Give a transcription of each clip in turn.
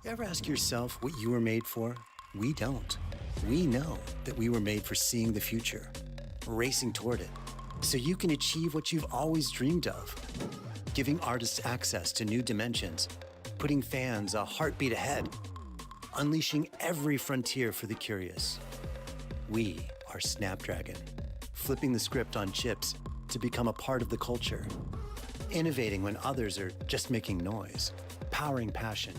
You ever ask yourself what you were made for? We don't. We know that we were made for seeing the future, racing toward it, so you can achieve what you've always dreamed of. Giving artists access to new dimensions, putting fans a heartbeat ahead, unleashing every frontier for the curious. We are Snapdragon, flipping the script on chips to become a part of the culture, innovating when others are just making noise, powering passion,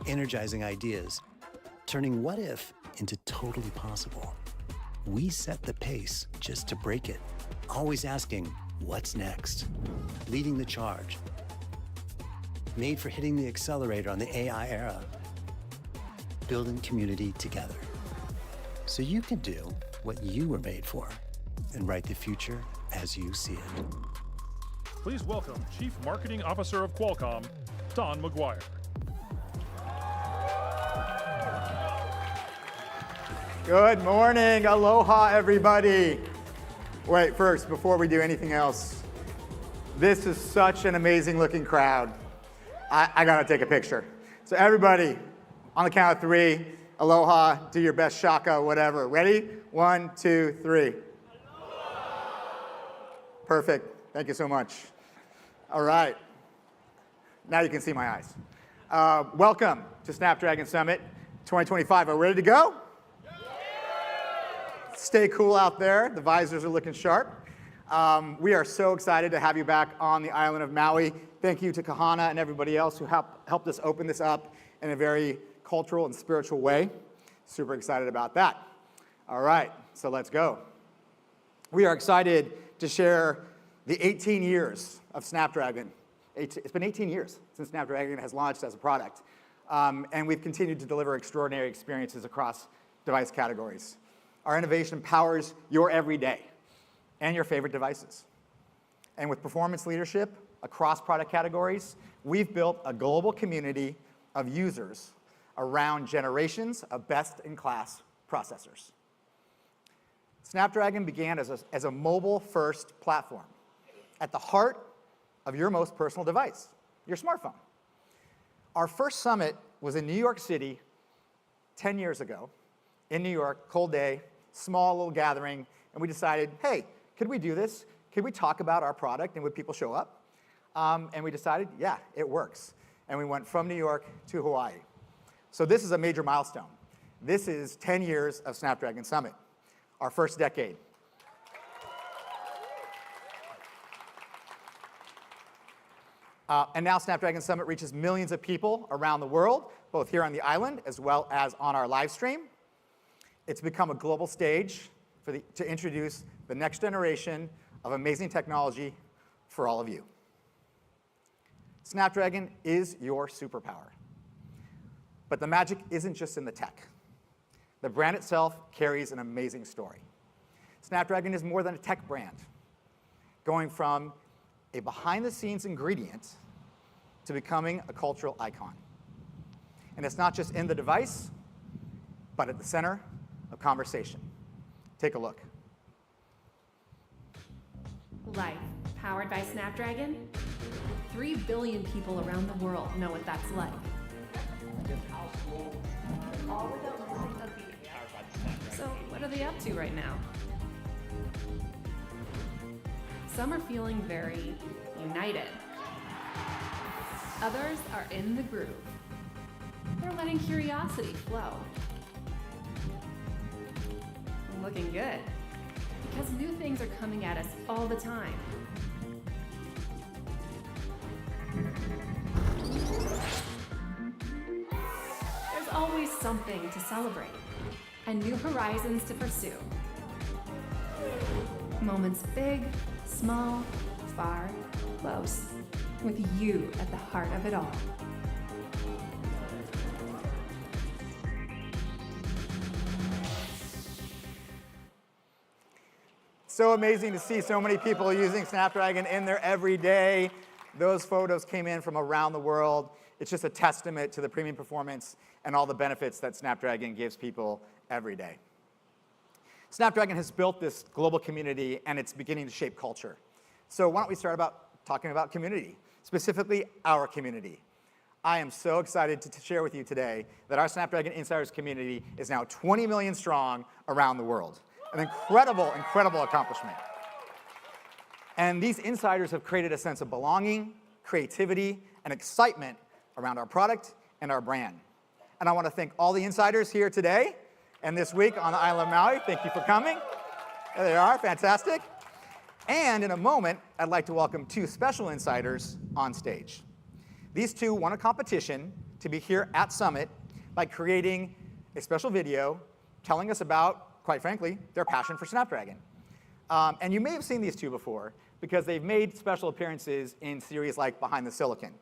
energizing ideas, turning what if into totally possible. We set the pace just to break it, always asking, what's next? Leading the charge. Made for hitting the accelerator on the AI era. Building community together. So you can do what you were made for and write the future as you see it. Please welcome Chief Marketing Officer of Qualcomm, Don McGuire. Good morning, aloha everybody. Wait, first, before we do anything else, this is such an amazing looking crowd. I gotta take a picture. So everybody, on the count of three, aloha, do your best shaka, whatever. Ready? 1, 2, 3. Perfect, thank you so much. All right, now you can see my eyes. Welcome to Snapdragon Summit 2025. Are we ready to go? Stay cool out there. The visors are looking sharp. We are so excited to have you back on the island of Maui. Thank you to Kahana and everybody else who helped us open this up in a very cultural and spiritual way. Super excited about that. All right, so let's go. We are excited to share the 18 years of Snapdragon. It's been 18 years since Snapdragon has launched as a product. And we've continued to deliver extraordinary experiences across device categories. Our innovation powers your everyday and your favorite devices. And with performance leadership across product categories, we've built a global community of users around generations of best-in-class processors. Snapdragon began as a mobile-first platform at the heart of your most personal device, your smartphone. Our first summit was in New York City 10 years ago, in New York, cold day, small little gathering, and we decided, hey, could we do this? Could we talk about our product and would people show up? And we decided, yeah, it works. And we went from New York to Hawaii. So this is a major milestone. This is 10 years of Snapdragon Summit, our first decade. And now Snapdragon Summit reaches millions of people around the world, both here on the island as well as on our live stream. It's become a global stage to introduce the next generation of amazing technology for all of you. Snapdragon is your superpower. But the magic isn't just in the tech. The brand itself carries an amazing story. Snapdragon is more than a tech brand, going from a behind-the-scenes ingredient to becoming a cultural icon. And it's not just in the device, but at the center of conversation. Take a look. Life powered by Snapdragon? 3 billion people around the world know what that's like. So what are they up to right now? Some are feeling very united. Others are in the groove. They're letting curiosity flow. Looking good, because new things are coming at us all the time. There's always something to celebrate and new horizons to pursue. Moments big, small, far, close, with you at the heart of it all. So amazing to see so many people using Snapdragon in their everyday. Those photos came in from around the world. It's just a testament to the premium performance and all the benefits that Snapdragon gives people every day. Snapdragon has built this global community, and it's beginning to shape culture. So why don't we start talking about community, specifically our community. I am so excited to share with you today that our Snapdragon Insiders community is now 20 million strong around the world. An incredible, incredible accomplishment. And these insiders have created a sense of belonging, creativity, and excitement around our product and our brand. And I want to thank all the insiders here today and this week on the island of Maui. Thank you for coming. There they are, fantastic. And in a moment, I'd like to welcome two special insiders on stage. These two won a competition to be here at Summit by creating a special video telling us about, quite frankly, their passion for Snapdragon. And you may have seen these two before because they've made special appearances in series like Behind the Silicon.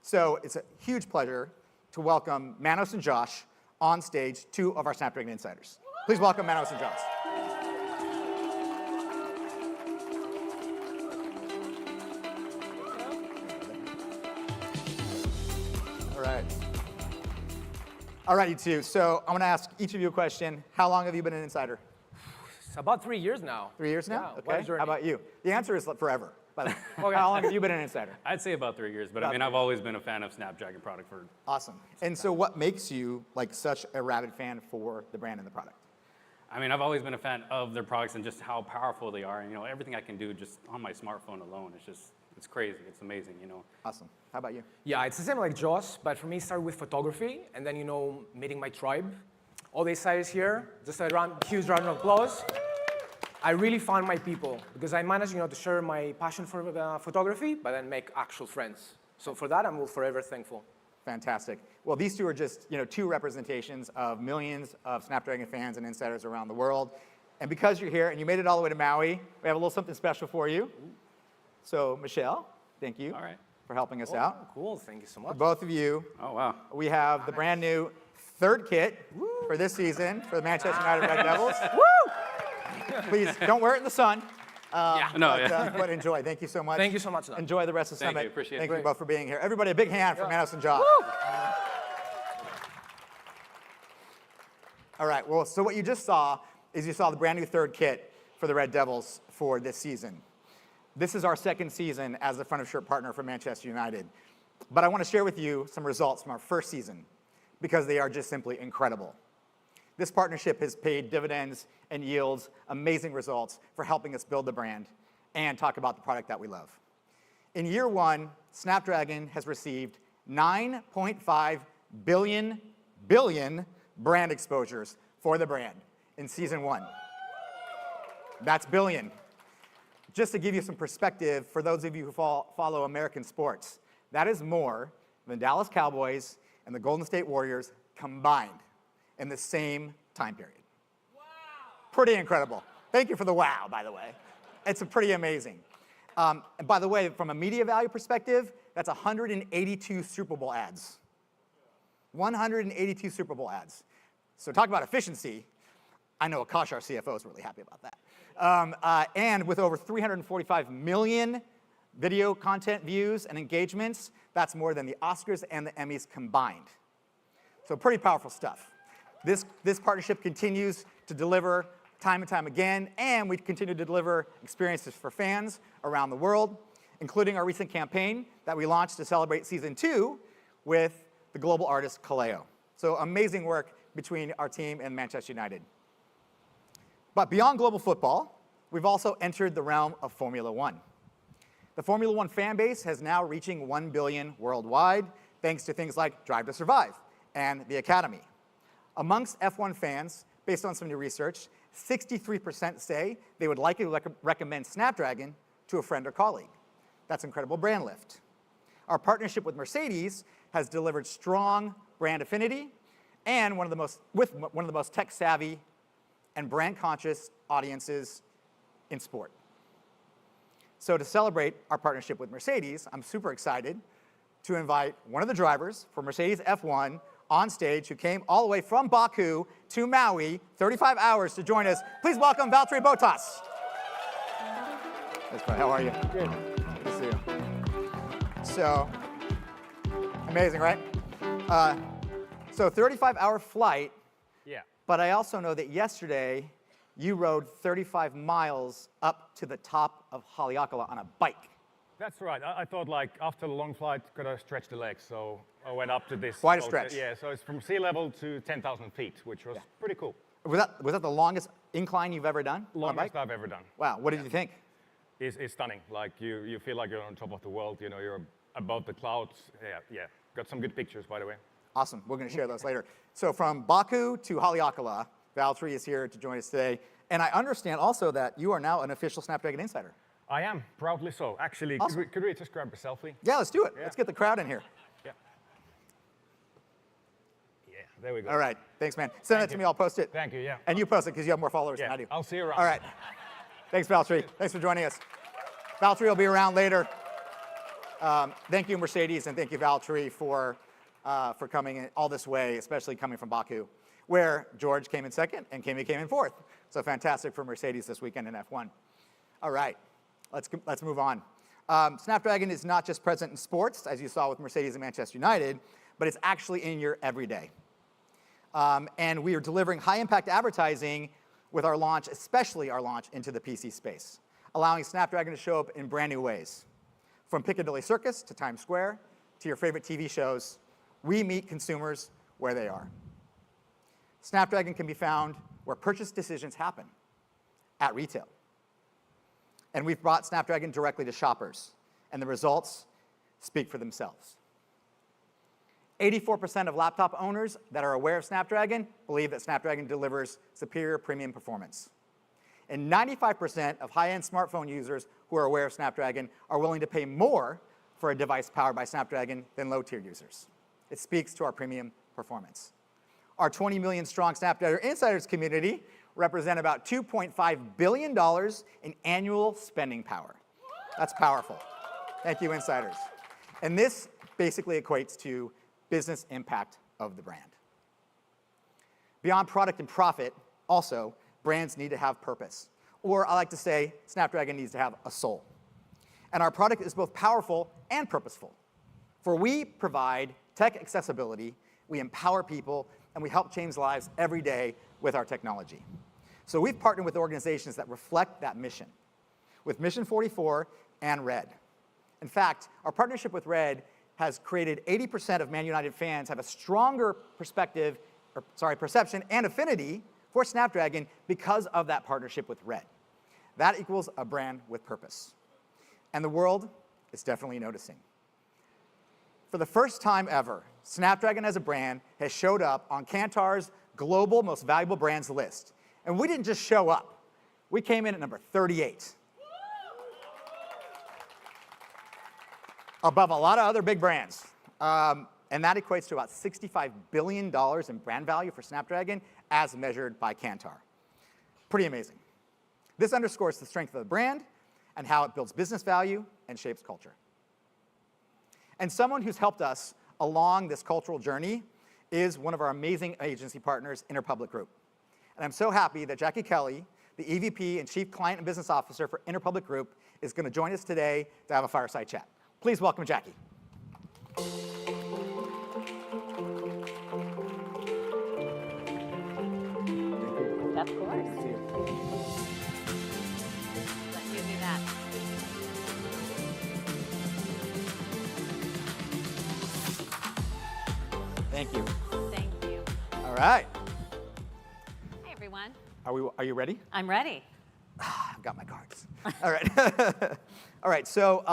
So it's a huge pleasure to welcome Manos and Josh on stage, two of our Snapdragon insiders. Please welcome Manos and Josh. All right, you two. So I'm going to ask each of you a question. How long have you been an insider? It's about 3 years now. 3 years now? Yeah, Okay. How about you? The answer is forever, by the way. Okay. How long have you been an insider? I'd say about 3 years, but I mean, I've always been a fan of Snapdragon product for. Awesome. And so what makes you like such a rabid fan for the brand and the product? I mean, I've always been a fan of their products and just how powerful they are. And, everything I can do just on my smartphone alone, it's crazy. It's amazing, Awesome. How about you? Yeah, it's the same like Josh, but for me, it started with photography, and then, meeting my tribe. All the insiders here, just a huge round of applause. I really found my people, because I managed, to share my passion for photography, but then make actual friends. So for that, I'm forever thankful. Fantastic. Well, these two are just, two representations of millions of Snapdragon fans and insiders around the world. And because you're here and you made it all the way to Maui, we have a little something special for you. So, Michelle, thank you All right. for helping us out. Cool, thank you so For much. both of you, Oh, wow. we have the brand new third kit for this season for the Manchester United Red Devils. Please don't wear it in the sun. But enjoy. Thank you so much. Thank you so much. Don. Enjoy the rest of Thank Summit. you. Appreciate it. Thank you both for being here. Everybody, a big hand for Manos and Josh. All right. Well, so what you just saw is you saw the brand new third kit for the Red Devils for this season. This is our second season as the front of shirt partner for Manchester United. But I want to share with you some results from our first season because they are just simply incredible. This partnership has paid dividends and yields amazing results for helping us build the brand and talk about the product that we love. In year one, Snapdragon has received 9.5 billion brand exposures for the brand in season one. That's billion. Just to give you some perspective, for those of you who follow American sports, that is more than Dallas Cowboys and the Golden State Warriors combined in the same time period. Wow. Pretty incredible. Thank you for the wow, by the way. It's pretty amazing. And by the way, from a media value perspective, that's 182 Super Bowl ads. 182 Super Bowl ads. So talk about efficiency. I know Akash, our CFO, is really happy about that. And with over 345 million video content views and engagements, that's more than the Oscars and the Emmys combined. So pretty powerful stuff. This partnership continues to deliver time and time again, and we continue to deliver experiences for fans around the world, including our recent campaign that we launched to celebrate season 2 with the global artist Kaleo. So amazing work between our team and Manchester United. But beyond global football, we've also entered the realm of Formula One. The Formula One fan base has now reaching 1 billion worldwide, thanks to things like Drive to Survive and the Academy. Amongst F1 fans, based on some new research, 63% say they would likely recommend Snapdragon to a friend or colleague. That's incredible brand lift. Our partnership with Mercedes has delivered strong brand affinity and one of the most tech-savvy and brand-conscious audiences in sport. So to celebrate our partnership with Mercedes, I'm super excited to invite one of the drivers for Mercedes F1 on stage who came all the way from Baku to Maui, 35 hours to join us. Please welcome Valtteri Bottas. How are you? Good. Good to see you. So, amazing, right? So 35-hour flight. Yeah. But I also know that yesterday you rode 35 miles up to the top of Haleakala on a bike. That's right. I thought like after the long flight, gotta stretch the legs, so I went up to this. Quite a stretch. Yeah, so it's from sea level to 10,000 feet, which was pretty cool. Was that the longest incline you've ever done? on a Longest bike? I've ever done. Wow, what did you think? It's stunning. Like you feel like you're on top of the world. You know, you're above the clouds. Yeah. Got some good pictures, by the way. Awesome, we're gonna share those later. So from Baku to Haleakala, Valtteri is here to join us today. And I understand also that you are now an official Snapdragon Insider. I am, proudly so. Actually, Awesome. could we just grab a selfie? Yeah, let's do it. Yeah. Let's get the crowd in here. Yeah. Yeah, there we go. All right, thanks, man. Send it to me, I'll post it. Thank you, yeah. And you post it because you have more followers Yeah, than I do. I'll see you around. All right. Thanks, Valtteri. Thanks for joining us. Valtteri will be around later. Thank you, Mercedes, and thank you, Valtteri, for coming all this way, especially coming from Baku, where George came in second and Kimi came in fourth. So fantastic for Mercedes this weekend in F1. All right, let's move on. Snapdragon is not just present in sports, as you saw with Mercedes and Manchester United, but it's actually in your everyday. And we are delivering high-impact advertising with our launch, especially our launch into the PC space, allowing Snapdragon to show up in brand new ways. From Piccadilly Circus to Times Square to your favorite TV shows, we meet consumers where they are. Snapdragon can be found where purchase decisions happen, at retail. And we've brought Snapdragon directly to shoppers, and the results speak for themselves. 84% of laptop owners that are aware of Snapdragon believe that Snapdragon delivers superior premium performance. And 95% of high-end smartphone users who are aware of Snapdragon are willing to pay more for a device powered by Snapdragon than low-tier users. It speaks to our premium performance. Our 20 million strong Snapdragon Insiders community represent about $2.5 billion in annual spending power. That's powerful. Thank you, Insiders. And this basically equates to business impact of the brand. Beyond product and profit, also, brands need to have purpose. Or I like to say, Snapdragon needs to have a soul. And our product is both powerful and purposeful. For we provide tech accessibility, we empower people, and we help change lives every day with our technology. So we've partnered with organizations that reflect that mission, with Mission 44 and RED. In fact, our partnership with RED has created 80% of Man United fans have a stronger perception and affinity for Snapdragon because of that partnership with RED. That equals a brand with purpose. And the world is definitely noticing. For the first time ever, Snapdragon as a brand has showed up on Kantar's Global Most Valuable Brands list. And we didn't just show up. We came in at number 38. Above a lot of other big brands. And that equates to about $65 billion in brand value for Snapdragon as measured by Kantar. Pretty amazing. This underscores the strength of the brand and how it builds business value and shapes culture. And someone who's helped us along this cultural journey is one of our amazing agency partners, Interpublic Group. And I'm so happy that Jackie Kelly, the EVP and Chief Client and Business Officer for Interpublic Group, is going to join us today to have a fireside chat. Please welcome Jackie. Of course. Let you do that. Thank you. Thank you. All right. Hi, everyone. Are you ready? I'm ready. I've got my cards. All right. All right. So,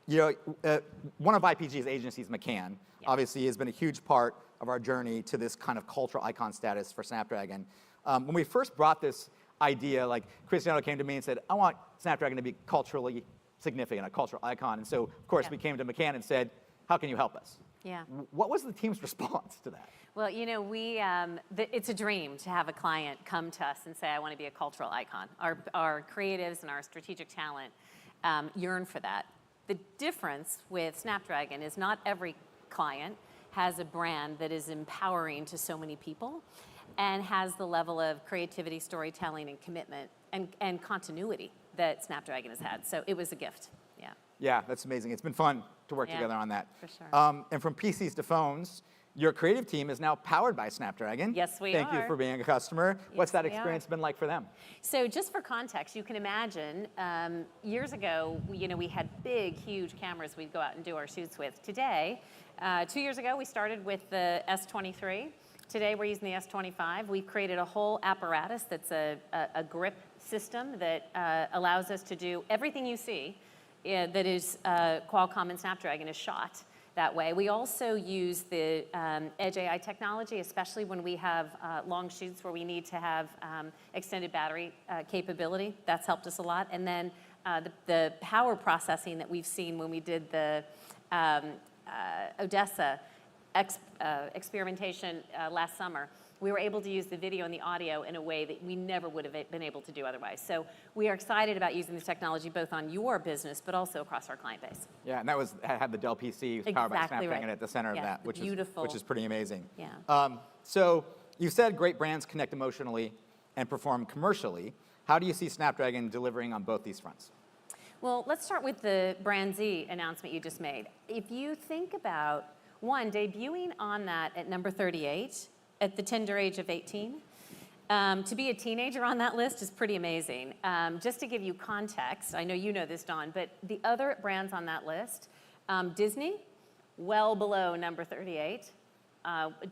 one of IPG's agencies, McCann, obviously has been a huge part of our journey to this kind of cultural icon status for Snapdragon. When we first brought this idea, like Cristiano came to me and said, I want Snapdragon to be culturally significant, a cultural icon. And so, of course, we came to McCann and said, how can you help us? Yeah. What was the team's response to that? Well, it's a dream to have a client come to us and say, I want to be a cultural icon. Our creatives and our strategic talent yearn for that. The difference with Snapdragon is not every client has a brand that is empowering to so many people and has the level of creativity, storytelling, and commitment and continuity that Snapdragon has had. So it was a gift, yeah. Yeah, that's amazing. It's been fun to work together on that. For sure. And from PCs to phones, your creative team is now powered by Snapdragon. Yes, we Thank you are. for being a customer. What's that we are. experience been like for them? So just for context, you can imagine years ago, we had big, huge cameras we'd go out and do our shoots with. Today, 2 years ago, we started with the S23. Today, we're using the S25. We've created a whole apparatus that's a grip system that allows us to do everything you see that is Qualcomm and Snapdragon is shot that way. We also use the Edge AI technology, especially when we have long shoots where we need to have extended battery capability. That's helped us a lot. And then the power processing that we've seen when we did the Odessa experimentation last summer, we were able to use the video and the audio in a way that we never would have been able to do otherwise. So we are excited about using this technology both on your business, but also across our client base. Yeah, and that had the Dell PC powered by Exactly Snapdragon right. at the center of that, which is pretty amazing. Yeah. So you said great brands connect emotionally and perform commercially. How do you see Snapdragon delivering on both these fronts? Well, let's start with the Brand Z announcement you just made. If you think about, one, debuting on that at number 38, at the tender age of 18. To be a teenager on that list is pretty amazing. Just to give you context, I know you know this, Dawn, but the other brands on that list, Disney, well below number 38.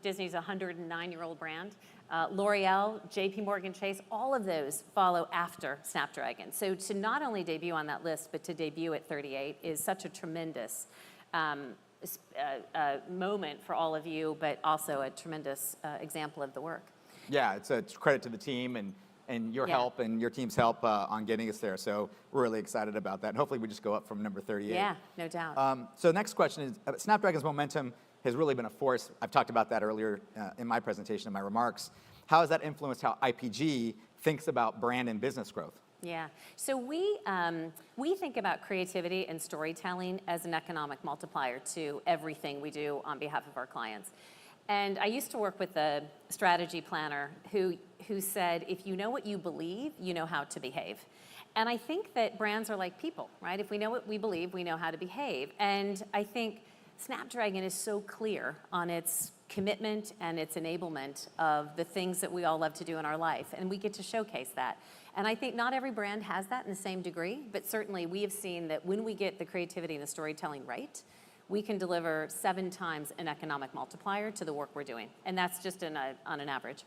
Disney's a 109-year-old brand. L'Oreal, JP Morgan Chase, all of those follow after Snapdragon. So to not only debut on that list, but to debut at 38 is such a tremendous moment for all of you, but also a tremendous example of the work. Yeah, it's a credit to the team and your help and your team's help on getting us there. So we're really excited about that. And hopefully we just go up from number 38. Yeah, no doubt. So next question is, Snapdragon's momentum has really been a force. I've talked about that earlier in my presentation, in my remarks. How has that influenced how IPG thinks about brand and business growth? Yeah, so we think about creativity and storytelling as an economic multiplier to everything we do on behalf of our clients. And I used to work with a strategy planner who said, if you know what you believe, you know how to behave. And I think that brands are like people, right? If we know what we believe, we know how to behave. And I think Snapdragon is so clear on its commitment and its enablement of the things that we all love to do in our life, and we get to showcase that. And I think not every brand has that in the same degree, but certainly we have seen that when we get the creativity and the storytelling right, we can deliver 7 times an economic multiplier to the work we're doing. And that's just on an average.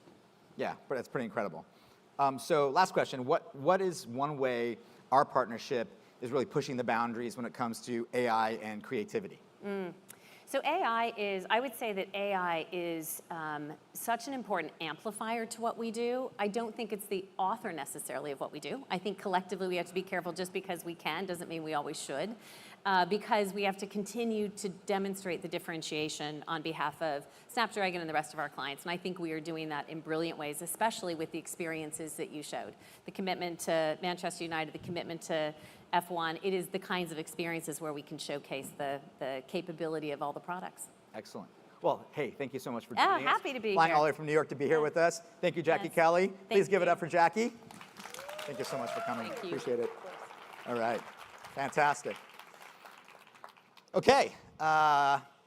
Yeah, but that's pretty incredible. So last question, what is one way our partnership is really pushing the boundaries when it comes to AI and creativity? So I would say that AI is such an important amplifier to what we do. I don't think it's the author necessarily of what we do. I think collectively we have to be careful. Just because we can doesn't mean we always should. Because we have to continue to demonstrate the differentiation on behalf of Snapdragon and the rest of our clients. And I think we are doing that in brilliant ways, especially with the experiences that you showed. The commitment to Manchester United, the commitment to F1, it is the kinds of experiences where we can showcase the capability of all the products. Excellent. Well, hey, thank you so much for joining us. Happy to be Flying here. all the way from New York to be here with us. Thank you, Jackie Kelly. Please give it up for Jackie. Thank you so much for coming. Thank you. Appreciate it. All right. Fantastic. Okay.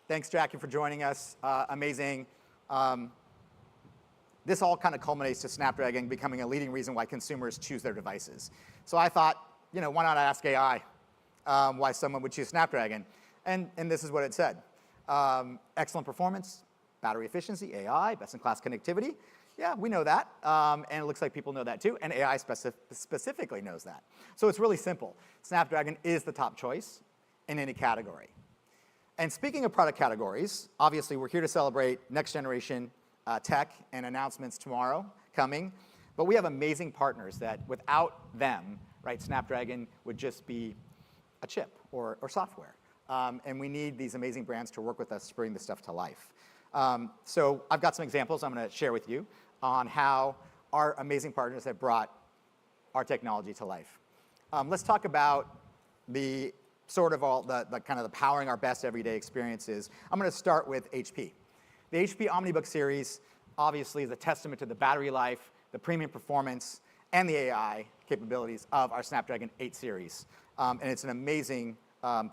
Thanks, Jackie, for joining us. Amazing. This all kind of culminates to Snapdragon becoming a leading reason why consumers choose their devices. So I thought, why not ask AI why someone would choose Snapdragon? And this is what it said. Excellent performance, battery efficiency, AI, best-in-class connectivity. Yeah, we know that, and it looks like people know that too, and AI specifically knows that. So it's really simple. Snapdragon is the top choice in any category. And speaking of product categories, obviously we're here to celebrate next generation tech and announcements tomorrow coming, but we have amazing partners that without them, right, Snapdragon would just be a chip or software. And we need these amazing brands to work with us to bring this stuff to life. So I've got some examples I'm going to share with you on how our amazing partners have brought our technology to life. Let's talk about the sort of all the kind of the powering our best everyday experiences. I'm going to start with HP. The HP OmniBook series obviously is a testament to the battery life, the premium performance, and the AI capabilities of our Snapdragon 8 series. And it's an amazing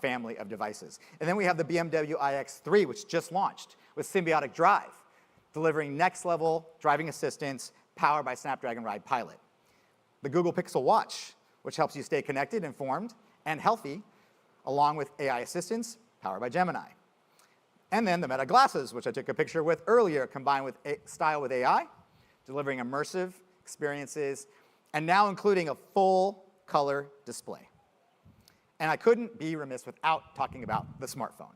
family of devices. And then we have the BMW iX3, which just launched with Symbiotic Drive, delivering next-level driving assistance powered by Snapdragon Ride Pilot. The Google Pixel Watch, which helps you stay connected, informed, and healthy, along with AI assistance powered by Gemini. And then the Meta Glasses, which I took a picture with earlier, combined with style with AI, delivering immersive experiences, and now including a full color display. And I couldn't be remiss without talking about the smartphone.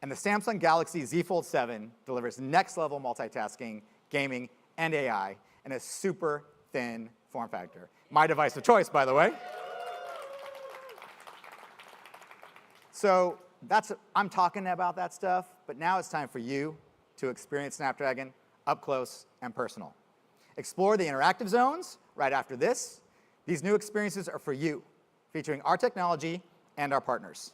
And the Samsung Galaxy Z Fold 7 delivers next-level multitasking, gaming, and AI in a super thin form factor. My device of choice, by the way. So I'm talking about that stuff, but now it's time for you to experience Snapdragon up close and personal. Explore the interactive zones right after this. These new experiences are for you, featuring our technology and our partners.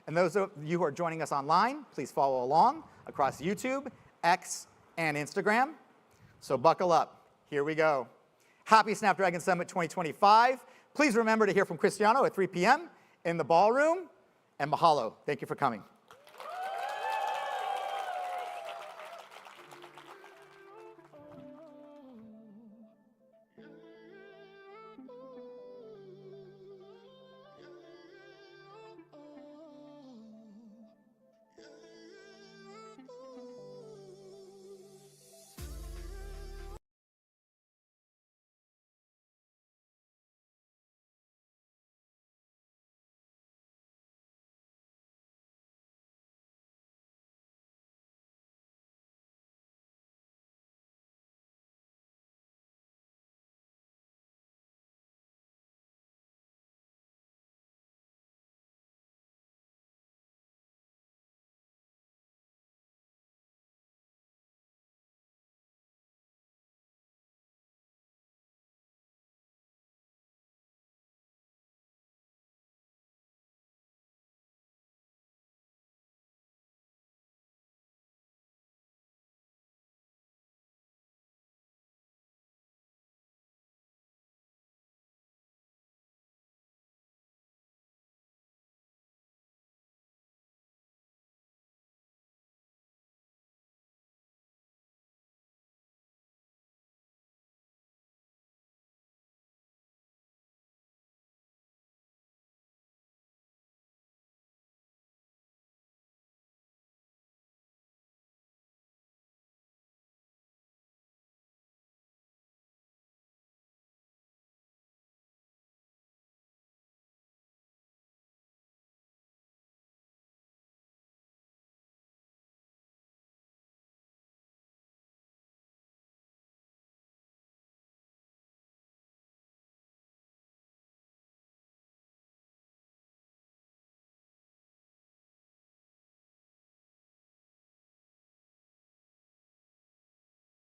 And those of you who are joining us online, please follow along across YouTube, X, and Instagram. So buckle up. Here we go. Happy Snapdragon Summit 2025. Please remember to hear from Cristiano at 3 p.m. in the ballroom. And mahalo. Thank you for coming.